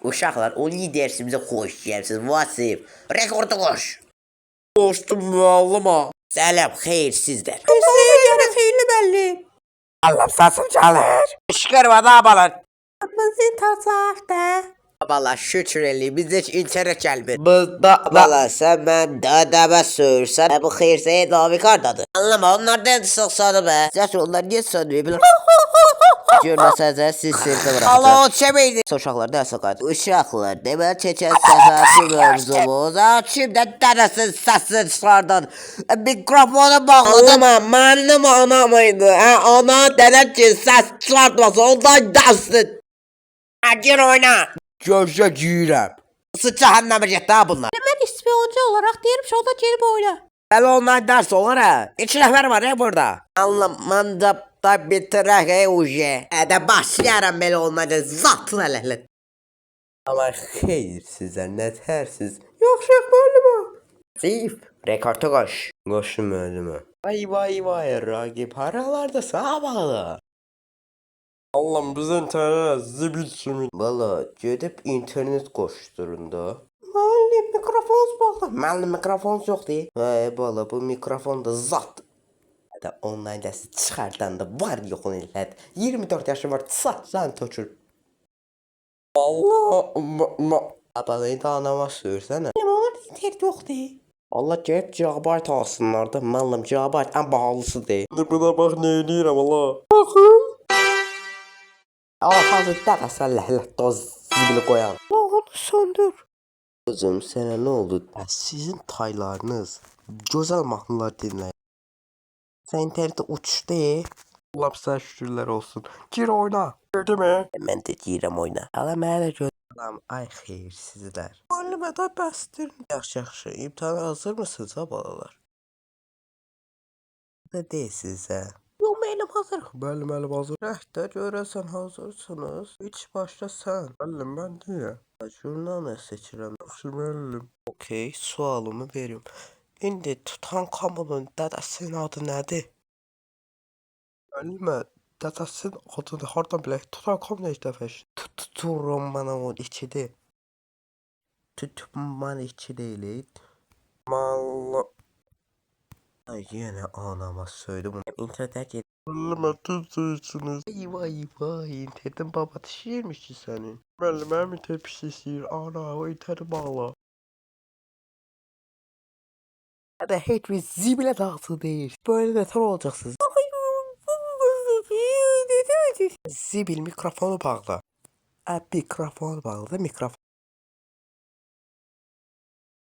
Uşaqlar, o lidersimizə xoş gəlmisiniz. Vasif, rekordu qoş. Dostum müəllima. Sələm, xeyir sizlər. Sizə görə xeyirli müəllim. Allah səsim gəlir. Şükür vəda balır. Bizim tasarda. Bala şükür eləyim, bizdə heç internet gəlmir. Bizdə Bala sən mən dadama söyürsən, bu xeyirsə davi qardadır. Anlama, onlar da sıxsadı be. Zəş onlar niyə sönmüyor bilir? Görməsəzə siz sirdə bırakacaq. Allah o çəməydi. Uşaqlar dərsə qaydı. Uşaqlar, deməli keçən səfərki mövzumuz. Kimdən dənəsin səsin çıxardan. Mikrofona bağladım. Mənim anam idi. Ana dənə ki səs çıxartmasın, ondan dərssin. Gir oyna. gözə girəm. Sıç cəhənnəmə getdi ha bunlar. Mən ispiyoncu olaraq deyirəm ki, o da girib oyna. Hələ onlar dərs olur ha. 2 nəfər var ya burada. Anlamam da bitirək uje. Ədə başlayaram belə olmadı. Zatlı ələlə. Amma xeyr sizə nə tərsiz. Yaxşı müəllimə. Zeyf. Rekordu qoş. Qoşu müəllimə. Vay Ragib haralarda sağ bağlı. Allah'ım biz internet zibil kimi. Valla gedib internet qoşdurun da. Müəllim mikrofon bağlı. Mənim mikrofon yoxdur. Bala bu mikrofon da zat. Hətta ondan dəsi çıxardan da var yoxun elədi. 24 yaşım var, saçdan tökür. Allah. Abalayı da anama söyürsənə. Onlar internet yoxdur. Allah gəlib gigabayt alsınlar da. Mənim gigabayt ən bahalısıdır. Buna bax nə edirəm Allah. Hazır dəqiqəsən ləhlə doz zibili qoyan. Onu söndür. Kızım sənə nə oldu? Sizin taylarınız gözəl mahnılar dinləyir. Sən internetdə uçdu. Allah'ım sən şükürlər olsun. Gir oyna. Gördü mü? Mən də deyirəm oyna. Hələ mənə də görürəm. Ay xeyir sizlər. Müəllimə də bəsdir. Yaxşı. İmtahana hazır mısınız ha balalar? Ne deyilsiniz ha? Yox müəllim hazır. Müəllim hazır. Rəhdə görəsən hazırsınız. İç başda sən. Müəllim mən deyəm. Jurnal seçirəm. Yaxşı müəllim. Okey, sualımı veriyorum. İndi Tutankamonun dədəsinin adı nədir? Müəllimə dədəsinin adını hardan bilək? Tutankamon heç dəfə. Tuturumanın içidir. Tutman içi deyil. Malla. Ay yenə anama söyledim. İnternete git. Müəllimə düz deyirsiniz. Eyvah internetin baba düşürmüş ki senin. Müəllimə internet pis istəyir. Ana o interneti bağla. Hadi heç bir zibile dağıtı değil. Böyle neler olacaksınız? Zibil mikrofonu bağla. Mikrofonu bağla. Mikrofon